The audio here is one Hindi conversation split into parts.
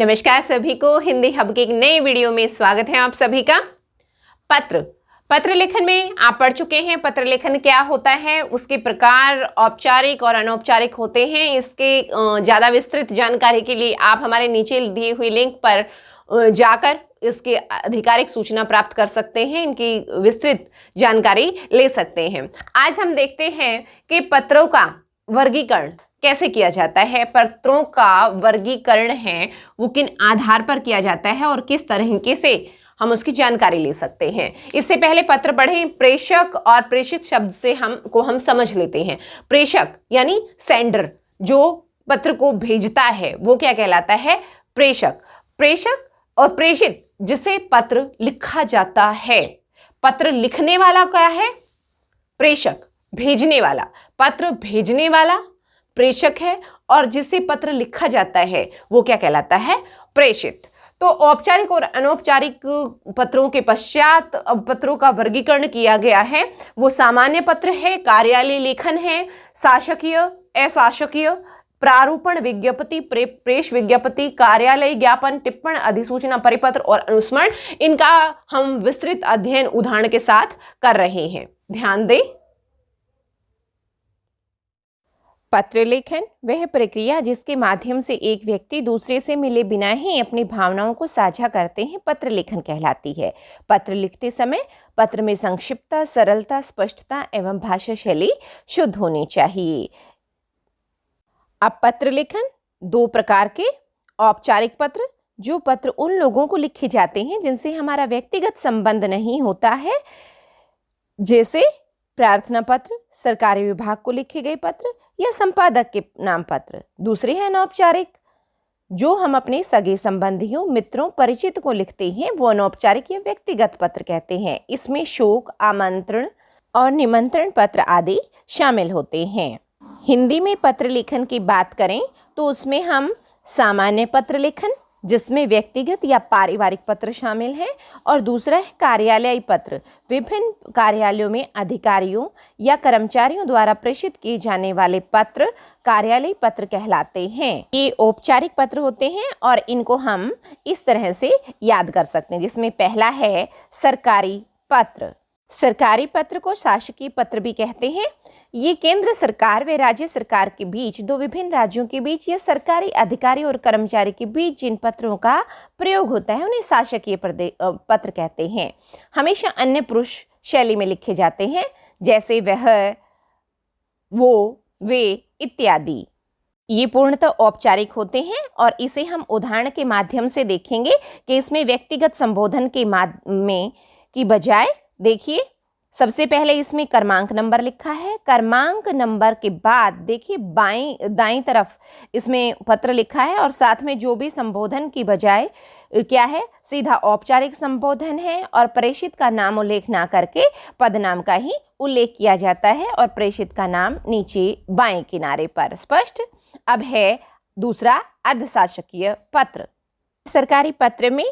नमस्कार सभी को, हिंदी हब के एक नए वीडियो में स्वागत है आप सभी का। पत्र लेखन में आप पढ़ चुके हैं पत्र लेखन क्या होता है, उसके प्रकार औपचारिक और अनौपचारिक होते हैं। इसके ज़्यादा विस्तृत जानकारी के लिए आप हमारे नीचे दिए हुए लिंक पर जाकर इसके आधिकारिक सूचना प्राप्त कर सकते हैं, इनकी विस्तृत जानकारी ले सकते हैं। आज हम देखते हैं कि पत्रों का वर्गीकरण कैसे किया जाता है, पत्रों का वर्गीकरण है वो किन आधार पर किया जाता है और किस तरीके से हम उसकी जानकारी ले सकते हैं। इससे पहले पत्र पढ़ें, प्रेषक और प्रेषित शब्द से हम समझ लेते हैं। प्रेषक यानी सेंडर, जो पत्र को भेजता है वो क्या कहलाता है, प्रेषक। प्रेषक और प्रेषित, जिसे पत्र लिखा जाता है। पत्र लिखने वाला क्या है, प्रेषक। भेजने वाला, पत्र भेजने वाला प्रेषक है और जिसे पत्र लिखा जाता है वो क्या कहलाता है, प्रेषित। तो औपचारिक और अनौपचारिक पत्रों के पश्चात पत्रों का वर्गीकरण किया गया है। वो सामान्य पत्र है, कार्यालय लेखन है, शासकीय, अशासकीय, प्रारूपण विज्ञप्ति, प्रेष विज्ञप्ति, कार्यालय ज्ञापन, टिप्पण, अधिसूचना, परिपत्र और अनुस्मरण। इनका हम विस्तृत अध्ययन उदाहरण के साथ कर रहे हैं, ध्यान दें। पत्र लेखन वह प्रक्रिया जिसके माध्यम से एक व्यक्ति दूसरे से मिले बिना ही अपनी भावनाओं को साझा करते हैं, पत्र लेखन कहलाती है। पत्र लिखते समय पत्र में संक्षिप्तता, सरलता, स्पष्टता एवं भाषा शैली शुद्ध होनी चाहिए। अब पत्र लेखन दो प्रकार के, औपचारिक पत्र, जो पत्र उन लोगों को लिखे जाते हैं जिनसे हमारा व्यक्तिगत संबंध नहीं होता है, जैसे प्रार्थना पत्र, सरकारी विभाग को लिखे गए पत्र या संपादक के नाम पत्र। दूसरे हैं अनौपचारिक, जो हम अपने सगे संबंधियों, मित्रों, परिचित को लिखते हैं, वो अनौपचारिक या व्यक्तिगत पत्र कहते हैं। इसमें शोक, आमंत्रण और निमंत्रण पत्र आदि शामिल होते हैं। हिंदी में पत्र लेखन की बात करें तो उसमें हम सामान्य पत्र लेखन, जिसमें व्यक्तिगत या पारिवारिक पत्र शामिल हैं, और दूसरा है कार्यालयीय पत्र। विभिन्न कार्यालयों में अधिकारियों या कर्मचारियों द्वारा प्रेषित किए जाने वाले पत्र कार्यालयीय पत्र कहलाते हैं। ये औपचारिक पत्र होते हैं और इनको हम इस तरह से याद कर सकते हैं, जिसमें पहला है सरकारी पत्र। सरकारी पत्र को शासकीय पत्र भी कहते हैं। ये केंद्र सरकार व राज्य सरकार के बीच, दो विभिन्न राज्यों के बीच या सरकारी अधिकारी और कर्मचारी के बीच जिन पत्रों का प्रयोग होता है उन्हें शासकीय पत्र कहते हैं। हमेशा अन्य पुरुष शैली में लिखे जाते हैं, जैसे वह, वो, वे इत्यादि। ये पूर्णतः औपचारिक होते हैं और इसे हम उदाहरण के माध्यम से देखेंगे कि इसमें व्यक्तिगत संबोधन की बजाय, देखिए सबसे पहले इसमें क्रमांक नंबर लिखा है। क्रमांक नंबर के बाद देखिए दाईं तरफ इसमें पत्र लिखा है और साथ में जो भी संबोधन की बजाय क्या है, सीधा औपचारिक संबोधन है और प्रेषित का नाम उल्लेख ना करके पदनाम का ही उल्लेख किया जाता है और प्रेषित का नाम नीचे बाएं किनारे पर। स्पष्ट। अब है दूसरा अर्धशासकीय पत्र। सरकारी पत्र में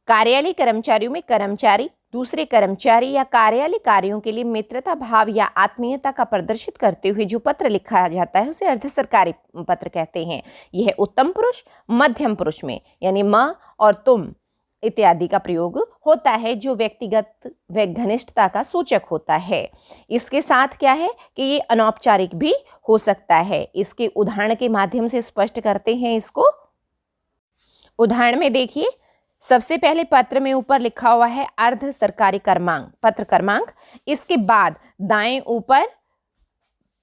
कार्यालय कर्मचारियों में कर्मचारी दूसरे कर्मचारी या कार्यालय कार्यों के लिए मित्रता भाव या आत्मीयता का प्रदर्शित करते हुए जो पत्र लिखा जाता है उसे अर्ध सरकारी पत्र कहते हैं। यह उत्तम पुरुष, मध्यम पुरुष में यानी म और तुम इत्यादि का प्रयोग होता है, जो व्यक्तिगत व घनिष्ठता का सूचक होता है। इसके साथ क्या है कि ये अनौपचारिक भी हो सकता है। इसके उदाहरण के माध्यम से स्पष्ट करते हैं इसको। उदाहरण में देखिए, सबसे पहले पत्र में ऊपर लिखा हुआ है अर्ध सरकारी क्रमांक, पत्र क्रमांक। इसके बाद दाएं ऊपर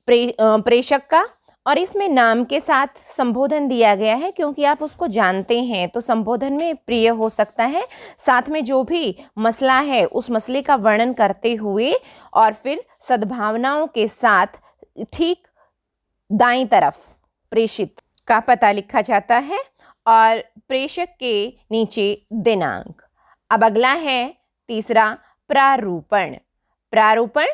प्रेषक का, और इसमें नाम के साथ संबोधन दिया गया है, क्योंकि आप उसको जानते हैं तो संबोधन में प्रिय हो सकता है। साथ में जो भी मसला है उस मसले का वर्णन करते हुए और फिर सद्भावनाओं के साथ ठीक दाईं तरफ प्रेषित का पता लिखा जाता है और प्रेषक के नीचे दिनांक। अब अगला है तीसरा प्रारूपण। प्रारूपण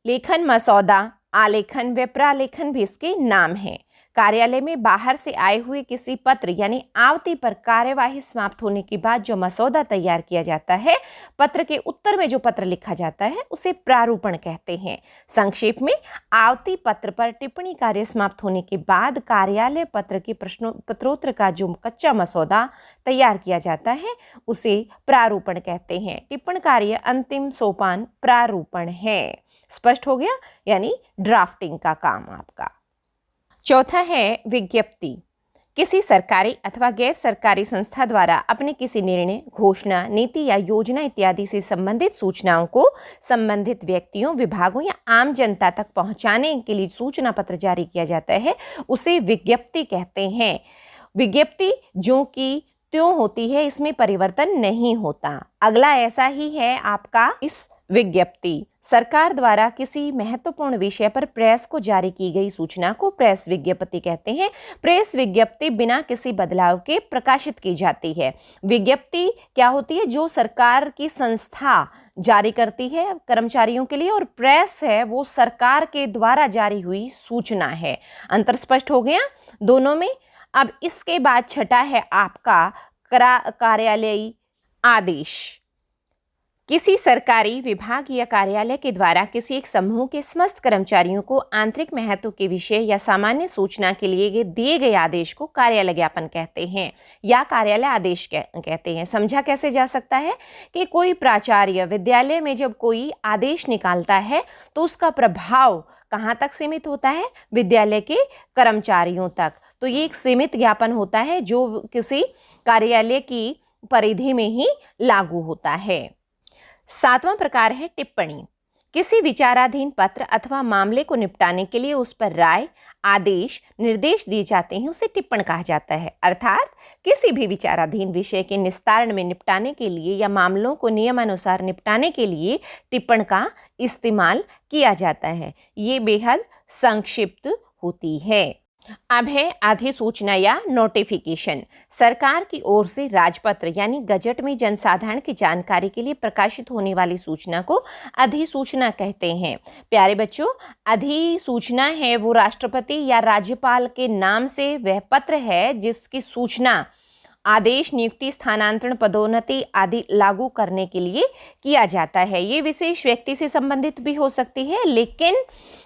लेखन, मसौदा, आलेखन व प्रालेखन भी इसके नाम हैं। कार्यालय में बाहर से आए हुए किसी पत्र यानी आवती पर कार्यवाही समाप्त होने के बाद जो मसौदा तैयार किया जाता है, पत्र के उत्तर में जो पत्र लिखा जाता है उसे प्रारूपण कहते हैं। संक्षेप में, आवती पत्र पर टिप्पणी कार्य समाप्त होने के बाद कार्यालय पत्र के पत्रोत्तर का जो कच्चा मसौदा तैयार किया जाता है उसे प्रारूपण कहते हैं। टिप्पण कार्य अंतिम सोपान प्रारूपण है। स्पष्ट हो गया? यानी ड्राफ्टिंग का काम आपका। चौथा है विज्ञप्ति। किसी सरकारी अथवा गैर सरकारी संस्था द्वारा अपने किसी निर्णय, घोषणा, नीति या योजना इत्यादि से संबंधित सूचनाओं को संबंधित व्यक्तियों, विभागों या आम जनता तक पहुंचाने के लिए सूचना पत्र जारी किया जाता है, उसे विज्ञप्ति कहते हैं। विज्ञप्ति जो कि त्यों होती है, इसमें परिवर्तन नहीं होता। अगला ऐसा ही है आपका इस विज्ञप्ति। सरकार द्वारा किसी महत्वपूर्ण विषय पर प्रेस को जारी की गई सूचना को प्रेस विज्ञप्ति कहते हैं। प्रेस विज्ञप्ति बिना किसी बदलाव के प्रकाशित की जाती है। विज्ञप्ति क्या होती है? जो सरकार की संस्था जारी करती है कर्मचारियों के लिए, और प्रेस है वो सरकार के द्वारा जारी हुई सूचना है। अंतर स्पष्ट हो गया दोनों में। अब इसके बाद छठा है आपका कार्यालयीय आदेश। किसी सरकारी विभाग या कार्यालय के द्वारा किसी एक समूह के समस्त कर्मचारियों को आंतरिक महत्व के विषय या सामान्य सूचना के लिए दिए गए आदेश को कार्यालय ज्ञापन कहते हैं या कार्यालय आदेश कहते हैं। समझा कैसे जा सकता है कि कोई प्राचार्य विद्यालय में जब कोई आदेश निकालता है तो उसका प्रभाव कहाँ तक सीमित होता है? विद्यालय के कर्मचारियों तक। तो ये एक सीमित ज्ञापन होता है जो किसी कार्यालय की परिधि में ही लागू होता है। सातवां प्रकार है टिप्पणी। किसी विचाराधीन पत्र अथवा मामले को निपटाने के लिए उस पर राय, आदेश, निर्देश दिए जाते हैं, उसे टिप्पण कहा जाता है। अर्थात किसी भी विचाराधीन विषय के निस्तारण में निपटाने के लिए या मामलों को नियमानुसार निपटाने के लिए टिप्पण का इस्तेमाल किया जाता है। ये बेहद संक्षिप्त होती है। अब है अधिसूचना या नोटिफिकेशन। सरकार की ओर से राजपत्र यानी गजट में जनसाधारण की जानकारी के लिए प्रकाशित होने वाली सूचना को अधिसूचना कहते हैं। प्यारे बच्चों, अधिसूचना है वो राष्ट्रपति या राज्यपाल के नाम से वह पत्र है जिसकी सूचना आदेश, नियुक्ति, स्थानांतरण, पदोन्नति आदि लागू करने के लिए किया जाता है। ये विशेष व्यक्ति से संबंधित भी हो सकती है, लेकिन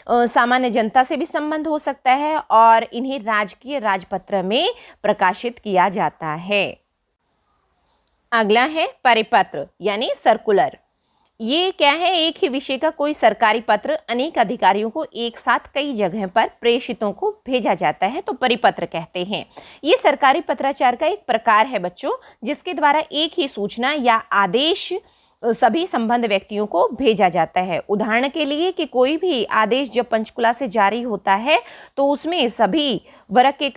सामान्य जनता से भी संबंध हो सकता है और इन्हें राजकीय राजपत्र में प्रकाशित किया जाता है। अगला है परिपत्र यानी सर्कुलर। ये क्या है? एक ही विषय का कोई सरकारी पत्र अनेक अधिकारियों को एक साथ कई जगह पर प्रेषितों को भेजा जाता है, तो परिपत्र कहते हैं। ये सरकारी पत्राचार का एक प्रकार है बच्चों, जिसके द्वारा एक ही सूचना या आदेश सभी संबद्ध व्यक्तियों को भेजा जाता है। उदाहरण के लिए कि कोई भी आदेश जब पंचकुला से जारी होता है तो उसमें सभी वर्ग के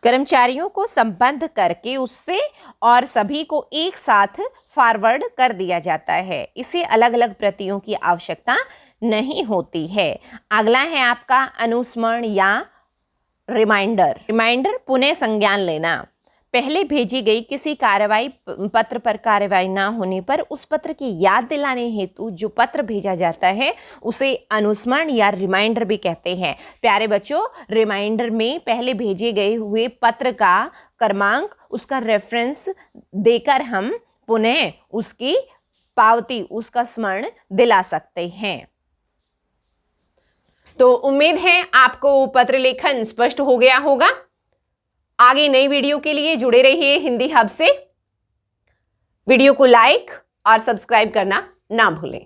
कर्मचारियों को संबद्ध करके उससे और सभी को एक साथ फॉरवर्ड कर दिया जाता है। इसे अलग अलग प्रतियों की आवश्यकता नहीं होती है। अगला है आपका अनुस्मरण या रिमाइंडर। रिमाइंडर पुनः संज्ञान लेना। पहले भेजी गई किसी कार्रवाई पत्र पर कार्रवाई ना होने पर उस पत्र की याद दिलाने हेतु जो पत्र भेजा जाता है उसे अनुस्मरण या रिमाइंडर भी कहते हैं। प्यारे बच्चों, रिमाइंडर में पहले भेजे गए हुए पत्र का क्रमांक, उसका रेफरेंस देकर हम पुनः उसकी पावती, उसका स्मरण दिला सकते हैं। तो उम्मीद है आपको पत्र लेखन स्पष्ट हो गया होगा। आगे नई वीडियो के लिए जुड़े रहिए हिंदी हब से। वीडियो को लाइक और सब्सक्राइब करना ना भूलें।